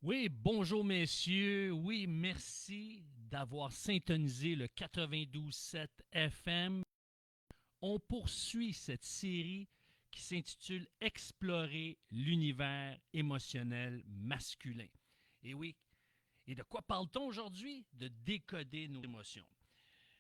Oui, bonjour messieurs. Oui, merci d'avoir syntonisé le 92.7 FM. On poursuit cette série qui s'intitule Explorer l'univers émotionnel masculin. Et oui, et de quoi parle-t-on aujourd'hui? De décoder nos émotions.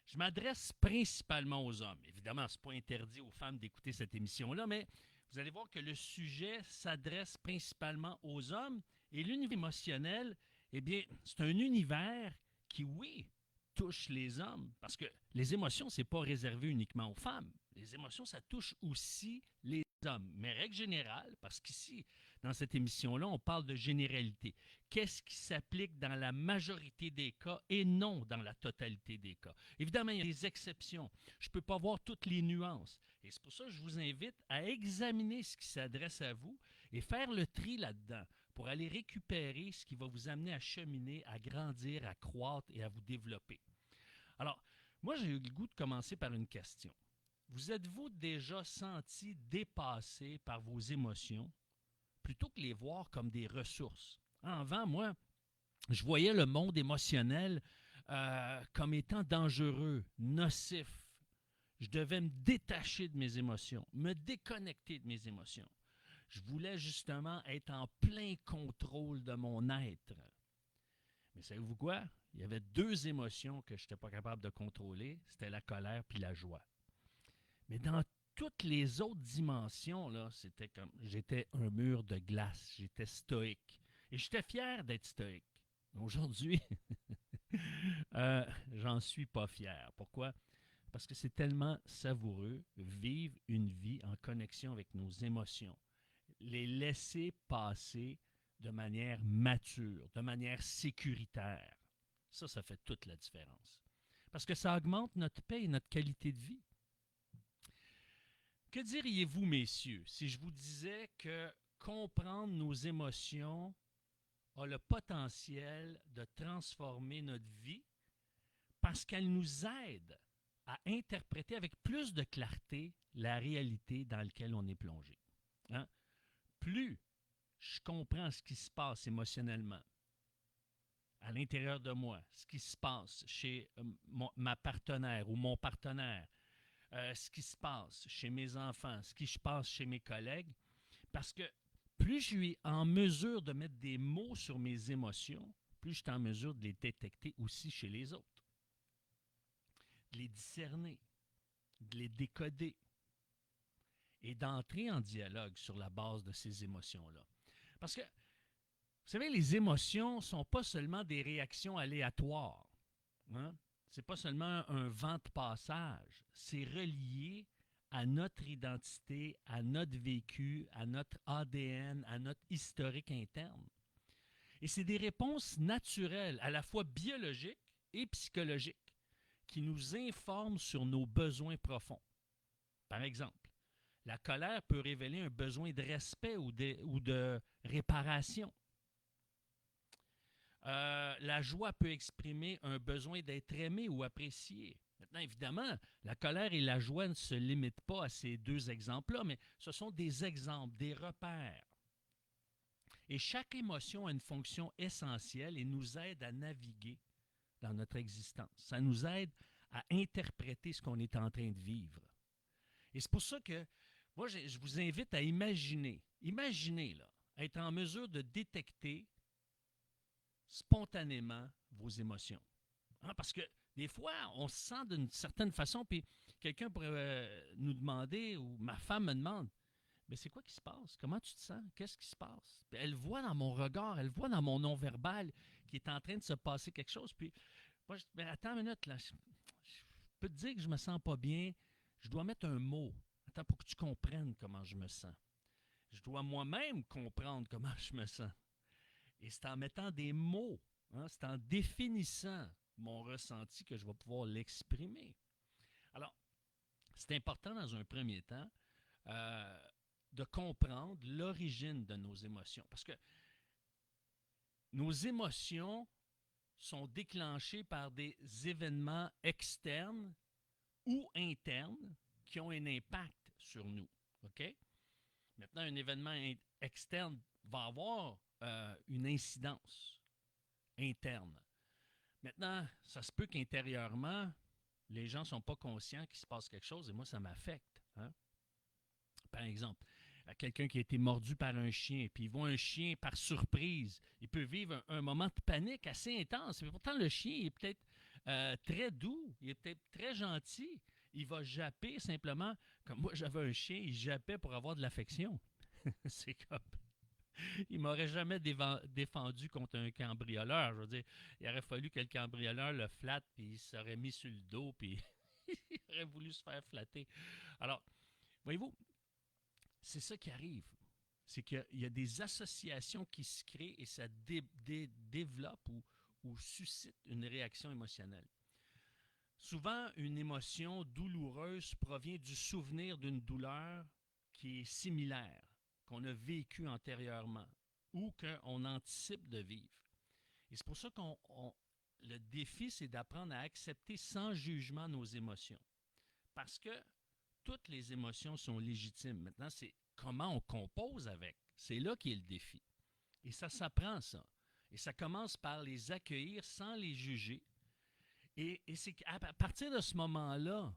Je m'adresse principalement aux hommes. Évidemment, ce n'est pas interdit aux femmes d'écouter cette émission-là, mais vous allez voir que le sujet s'adresse principalement aux hommes et l'univers émotionnel, eh bien, c'est un univers qui, oui, touche les hommes parce que les émotions, ce n'est pas réservé uniquement aux femmes. Les émotions, ça touche aussi les hommes. Mais règle générale, parce qu'ici, dans cette émission-là, on parle de généralité. Qu'est-ce qui s'applique dans la majorité des cas et non dans la totalité des cas? Évidemment, il y a des exceptions. Je ne peux pas voir toutes les nuances. Et c'est pour ça que je vous invite à examiner ce qui s'adresse à vous et faire le tri là-dedans pour aller récupérer ce qui va vous amener à cheminer, à grandir, à croître et à vous développer. Alors, moi, j'ai eu le goût de commencer par une question. Vous êtes-vous déjà senti dépassé par vos émotions plutôt que les voir comme des ressources? Avant, moi, je voyais le monde émotionnel comme étant dangereux, nocif. Je devais me détacher de mes émotions, me déconnecter de mes émotions. Je voulais justement être en plein contrôle de mon être. Mais savez-vous quoi? Il y avait deux émotions que je n'étais pas capable de contrôler. C'était la colère puis la joie. Mais dans toutes les autres dimensions, là, c'était comme j'étais un mur de glace. J'étais stoïque. Et j'étais fier d'être stoïque. Aujourd'hui, j'en suis pas fier. Pourquoi? Parce que c'est tellement savoureux vivre une vie en connexion avec nos émotions. Les laisser passer de manière mature, de manière sécuritaire. Ça fait toute la différence. Parce que ça augmente notre paix et notre qualité de vie. Que diriez-vous, messieurs, si je vous disais que comprendre nos émotions a le potentiel de transformer notre vie parce qu'elle nous aide à interpréter avec plus de clarté la réalité dans laquelle on est plongé. Hein? Plus je comprends ce qui se passe émotionnellement à l'intérieur de moi, ce qui se passe chez ma partenaire ou mon partenaire, ce qui se passe chez mes enfants, ce qui se passe chez mes collègues, parce que plus je suis en mesure de mettre des mots sur mes émotions, plus je suis en mesure de les détecter aussi chez les autres, de les discerner, de les décoder et d'entrer en dialogue sur la base de ces émotions-là. Parce que, vous savez, les émotions ne sont pas seulement des réactions aléatoires. Hein? C'est pas seulement un vent de passage. C'est relié à notre identité, à notre vécu, à notre ADN, à notre historique interne. Et c'est des réponses naturelles, à la fois biologiques et psychologiques, qui nous informent sur nos besoins profonds. Par exemple, la colère peut révéler un besoin de respect ou de réparation. La joie peut exprimer un besoin d'être aimé ou apprécié. Maintenant, évidemment, la colère et la joie ne se limitent pas à ces deux exemples-là, mais ce sont des exemples, des repères. Et chaque émotion a une fonction essentielle et nous aide à naviguer dans notre existence. Ça nous aide à interpréter ce qu'on est en train de vivre. Et c'est pour ça que moi, je vous invite à imaginer, là, être en mesure de détecter spontanément vos émotions. Hein, parce que des fois, on se sent d'une certaine façon, puis quelqu'un pourrait nous demander, ou ma femme me demande, mais c'est quoi qui se passe? Comment tu te sens? Qu'est-ce qui se passe? Puis elle voit dans mon regard, elle voit dans mon non-verbal qu'il est en train de se passer quelque chose. Puis moi, je dis, mais attends une minute, là, je peux te dire que je me sens pas bien. Je dois mettre un mot. Attends, pour que tu comprennes comment je me sens. Je dois moi-même comprendre comment je me sens. Et c'est en mettant des mots, hein, c'est en définissant mon ressenti que je vais pouvoir l'exprimer. Alors, c'est important dans un premier temps euh, de comprendre l'origine de nos émotions. Parce que nos émotions sont déclenchées par des événements externes ou internes qui ont un impact sur nous. OK? Maintenant, un événement externe va avoir une incidence interne. Maintenant, ça se peut qu'intérieurement, les gens ne sont pas conscients qu'il se passe quelque chose et moi, ça m'affecte. Hein? Par exemple, quelqu'un qui a été mordu par un chien, puis il voit un chien par surprise, il peut vivre un moment de panique assez intense. Mais pourtant, le chien est peut-être très doux, il est peut-être très gentil. Il va japper simplement, comme moi j'avais un chien, il jappait pour avoir de l'affection. C'est comme, il m'aurait jamais défendu contre un cambrioleur. Je veux dire, il aurait fallu que le cambrioleur le flatte, puis il serait mis sur le dos, puis il aurait voulu se faire flatter. Alors, voyez-vous, c'est ça qui arrive. C'est qu'il y a des associations qui se créent et ça développe ou suscite une réaction émotionnelle. Souvent, une émotion douloureuse provient du souvenir d'une douleur qui est similaire, qu'on a vécue antérieurement ou qu'on anticipe de vivre. Et c'est pour ça le défi, c'est d'apprendre à accepter sans jugement nos émotions. Parce que toutes les émotions sont légitimes. Maintenant, c'est comment on compose avec. C'est là qu'est le défi. Et ça s'apprend, ça. Et ça commence par les accueillir sans les juger. Et c'est à partir de ce moment-là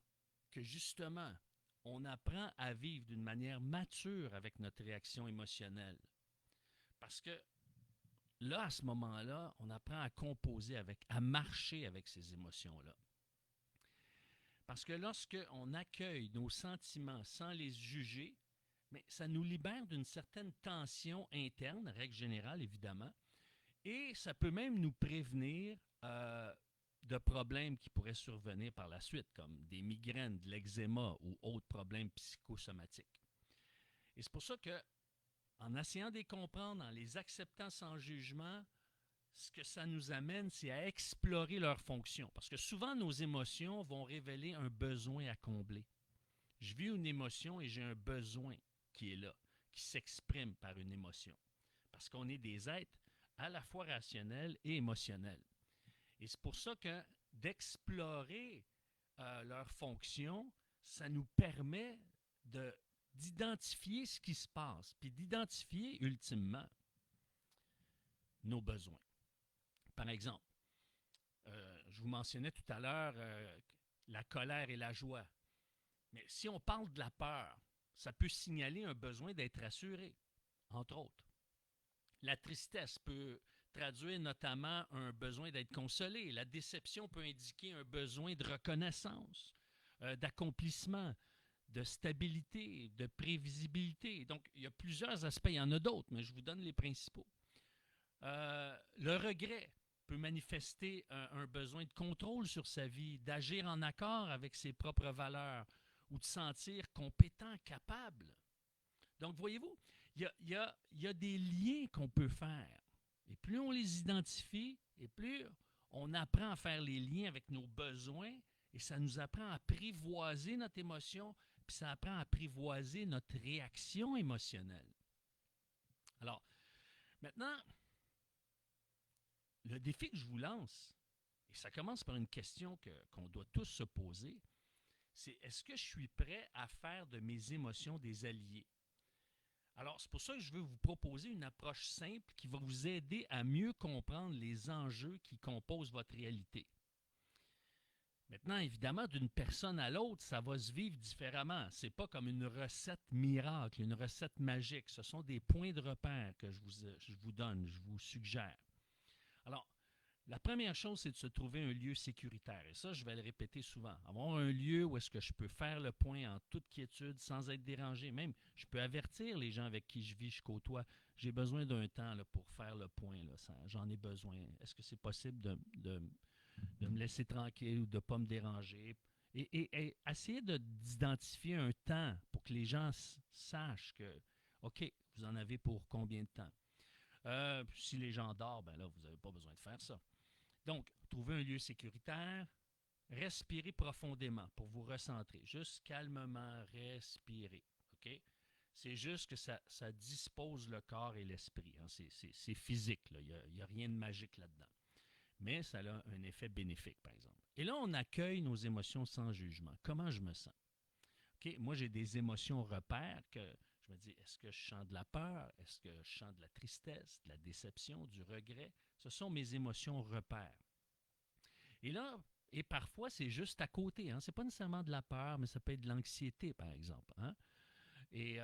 que, justement, on apprend à vivre d'une manière mature avec notre réaction émotionnelle. Parce que là, à ce moment-là, on apprend à composer avec, à marcher avec ces émotions-là. Parce que lorsqu'on accueille nos sentiments sans les juger, mais ça nous libère d'une certaine tension interne, règle générale évidemment, et ça peut même nous prévenir de problèmes qui pourraient survenir par la suite, comme des migraines, de l'eczéma ou autres problèmes psychosomatiques. Et c'est pour ça que, en essayant de les comprendre, en les acceptant sans jugement, ce que ça nous amène, c'est à explorer leurs fonctions. Parce que souvent, nos émotions vont révéler un besoin à combler. Je vis une émotion et j'ai un besoin qui est là, qui s'exprime par une émotion. Parce qu'on est des êtres à la fois rationnels et émotionnels. Et c'est pour ça que d'explorer leurs fonctions, ça nous permet d'identifier ce qui se passe, puis d'identifier ultimement nos besoins. Par exemple, je vous mentionnais tout à l'heure la colère et la joie. Mais si on parle de la peur, ça peut signaler un besoin d'être rassuré, entre autres. La tristesse peut traduire notamment un besoin d'être consolé. La déception peut indiquer un besoin de reconnaissance, d'accomplissement, de stabilité, de prévisibilité. Donc, il y a plusieurs aspects. Il y en a d'autres, mais je vous donne les principaux. Le regret peut manifester un besoin de contrôle sur sa vie, d'agir en accord avec ses propres valeurs ou de sentir compétent, capable. Donc, voyez-vous, il y a des liens qu'on peut faire. Et plus on les identifie, et plus on apprend à faire les liens avec nos besoins, et ça nous apprend à apprivoiser notre émotion, puis ça apprend à apprivoiser notre réaction émotionnelle. Alors, maintenant, le défi que je vous lance, et ça commence par une question qu'on doit tous se poser, c'est est-ce que je suis prêt à faire de mes émotions des alliés? Alors, c'est pour ça que je veux vous proposer une approche simple qui va vous aider à mieux comprendre les enjeux qui composent votre réalité. Maintenant, évidemment, d'une personne à l'autre, ça va se vivre différemment. Ce n'est pas comme une recette miracle, une recette magique. Ce sont des points de repère que je vous donne, je vous suggère. Alors, la première chose, c'est de se trouver un lieu sécuritaire. Et ça, je vais le répéter souvent. Avoir un lieu où est-ce que je peux faire le point en toute quiétude, sans être dérangé. Même, je peux avertir les gens avec qui je vis, je côtoie. J'ai besoin d'un temps là, pour faire le point. Là. J'en ai besoin. Est-ce que c'est possible de me laisser tranquille ou de ne pas me déranger? Et essayer d'identifier un temps pour que les gens sachent que, OK, vous en avez pour combien de temps? Si les gens dorment, ben là, vous n'avez pas besoin de faire ça. Donc, trouvez un lieu sécuritaire, respirez profondément pour vous recentrer. Juste calmement respirer. OK? C'est juste que ça dispose le corps et l'esprit. Hein? C'est physique. Il n'y a rien de magique là-dedans. Mais ça a un effet bénéfique, par exemple. Et là, on accueille nos émotions sans jugement. Comment je me sens? OK? Moi, j'ai des émotions repères que je Je me dis, est-ce que je sens de la peur? Est-ce que je sens de la tristesse, de la déception, du regret? Ce sont mes émotions repères. Et là, et parfois, c'est juste à côté. Hein? Ce n'est pas nécessairement de la peur, mais ça peut être de l'anxiété, par exemple. Hein? Et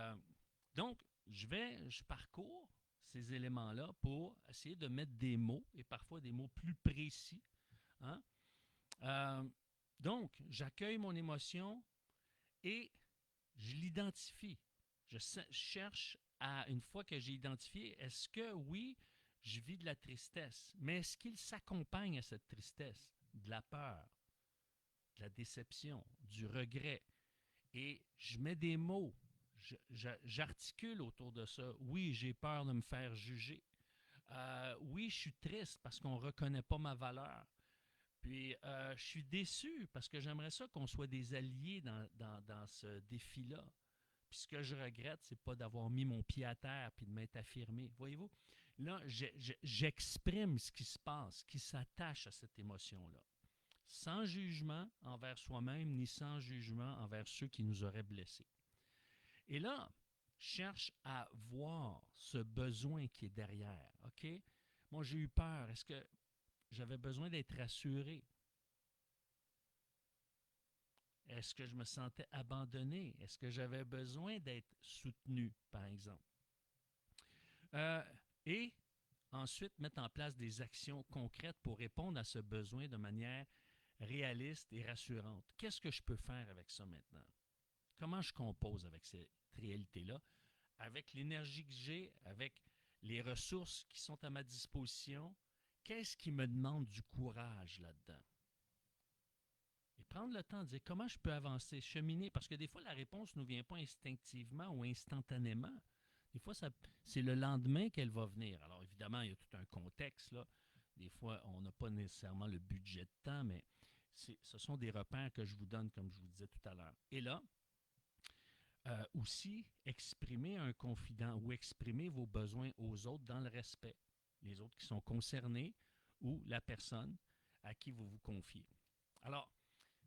donc, je parcours ces éléments-là pour essayer de mettre des mots, et parfois des mots plus précis. Hein? Euh, donc, j'accueille mon émotion et je l'identifie. Je cherche à, une fois que j'ai identifié, est-ce que oui, je vis de la tristesse, mais est-ce qu'il s'accompagne à cette tristesse de la peur, de la déception, du regret? Et je mets des mots, j'articule autour de ça. Oui, j'ai peur de me faire juger. Oui, je suis triste parce qu'on ne reconnaît pas ma valeur. Puis, je suis déçu parce que j'aimerais ça qu'on soit des alliés dans ce défi-là. Puis, ce que je regrette, c'est pas d'avoir mis mon pied à terre puis de m'être affirmé. Voyez-vous? Là, j'exprime ce qui se passe, qui s'attache à cette émotion-là. Sans jugement envers soi-même, ni sans jugement envers ceux qui nous auraient blessés. Et là, je cherche à voir ce besoin qui est derrière. OK? Moi, j'ai eu peur. Est-ce que j'avais besoin d'être rassuré? Est-ce que je me sentais abandonné? Est-ce que j'avais besoin d'être soutenu, par exemple? Euh, et ensuite, mettre en place des actions concrètes pour répondre à ce besoin de manière réaliste et rassurante. Qu'est-ce que je peux faire avec ça maintenant? Comment je compose avec cette réalité-là? Avec l'énergie que j'ai, avec les ressources qui sont à ma disposition, qu'est-ce qui me demande du courage là-dedans? Et prendre le temps de dire comment je peux avancer, cheminer, parce que des fois, la réponse ne nous vient pas instinctivement ou instantanément. Des fois, c'est le lendemain qu'elle va venir. Alors, évidemment, il y a tout un contexte, là. Des fois, on n'a pas nécessairement le budget de temps, mais ce sont des repères que je vous donne, comme je vous disais tout à l'heure. Et là, aussi, exprimer un confident ou exprimer vos besoins aux autres dans le respect. Les autres qui sont concernés ou la personne à qui vous vous confiez. Alors,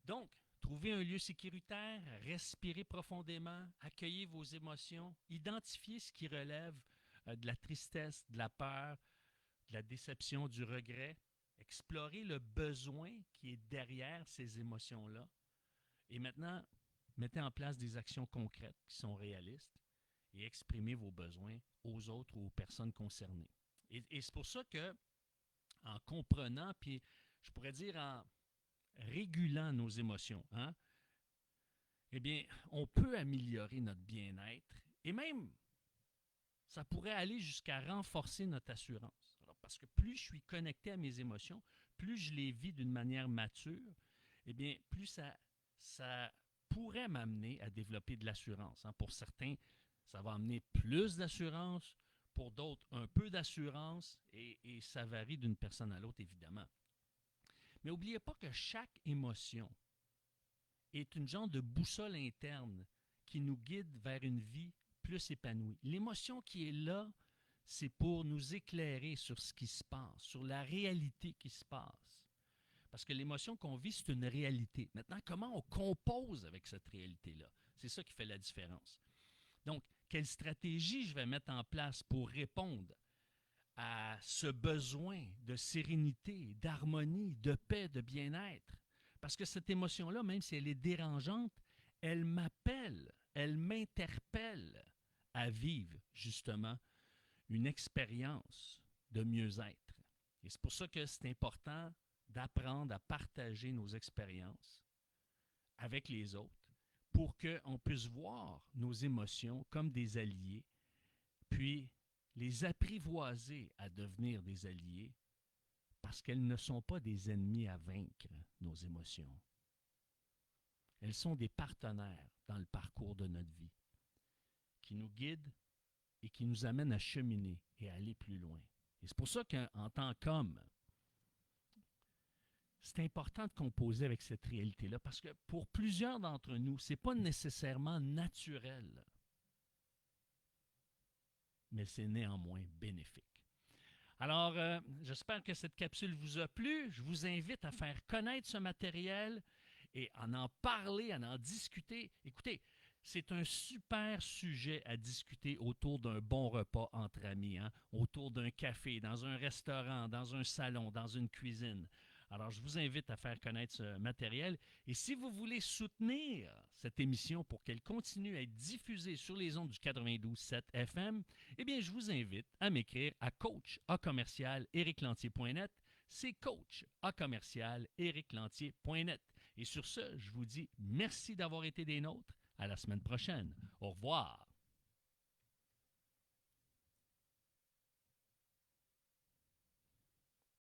donc, trouvez un lieu sécuritaire, respirez profondément, accueillez vos émotions, identifiez ce qui relève de la tristesse, de la peur, de la déception, du regret. Explorez le besoin qui est derrière ces émotions-là. Et maintenant, mettez en place des actions concrètes qui sont réalistes et exprimez vos besoins aux autres ou aux personnes concernées. Et c'est pour ça que, en comprenant, puis je pourrais dire en régulant nos émotions, hein, eh bien, on peut améliorer notre bien-être et même, ça pourrait aller jusqu'à renforcer notre assurance. Alors, parce que plus je suis connecté à mes émotions, plus je les vis d'une manière mature, eh bien, plus ça pourrait m'amener à développer de l'assurance. Hein. Pour certains, ça va amener plus d'assurance, pour d'autres, un peu d'assurance, et ça varie d'une personne à l'autre, évidemment. Mais n'oubliez pas que chaque émotion est une genre de boussole interne qui nous guide vers une vie plus épanouie. L'émotion qui est là, c'est pour nous éclairer sur ce qui se passe, sur la réalité qui se passe. Parce que l'émotion qu'on vit, c'est une réalité. Maintenant, comment on compose avec cette réalité-là? C'est ça qui fait la différence. Donc, quelle stratégie je vais mettre en place pour répondre à ce besoin de sérénité, d'harmonie, de paix, de bien-être? Parce que cette émotion-là, même si elle est dérangeante, elle m'appelle, elle m'interpelle à vivre justement une expérience de mieux-être. Et c'est pour ça que c'est important d'apprendre à partager nos expériences avec les autres pour qu'on puisse voir nos émotions comme des alliés, puis les apprivoiser à devenir des alliés parce qu'elles ne sont pas des ennemis à vaincre, nos émotions. Elles sont des partenaires dans le parcours de notre vie qui nous guident et qui nous amènent à cheminer et à aller plus loin. Et c'est pour ça qu'en tant qu'homme, c'est important de composer avec cette réalité-là parce que pour plusieurs d'entre nous, ce n'est pas nécessairement naturel, mais c'est néanmoins bénéfique. Alors, j'espère que cette capsule vous a plu. Je vous invite à faire connaître ce matériel et à en parler, à en discuter. Écoutez, C'est un super sujet à discuter autour d'un bon repas entre amis, hein? Autour d'un café, dans un restaurant, dans un salon, dans une cuisine. Alors, je vous invite à faire connaître ce matériel. Et si vous voulez soutenir cette émission pour qu'elle continue à être diffusée sur les ondes du 92.7 FM, eh bien, je vous invite à m'écrire à coach@ericlantier.net. C'est coach@ericlantier.net. Et sur ce, je vous dis merci d'avoir été des nôtres. À la semaine prochaine. Au revoir.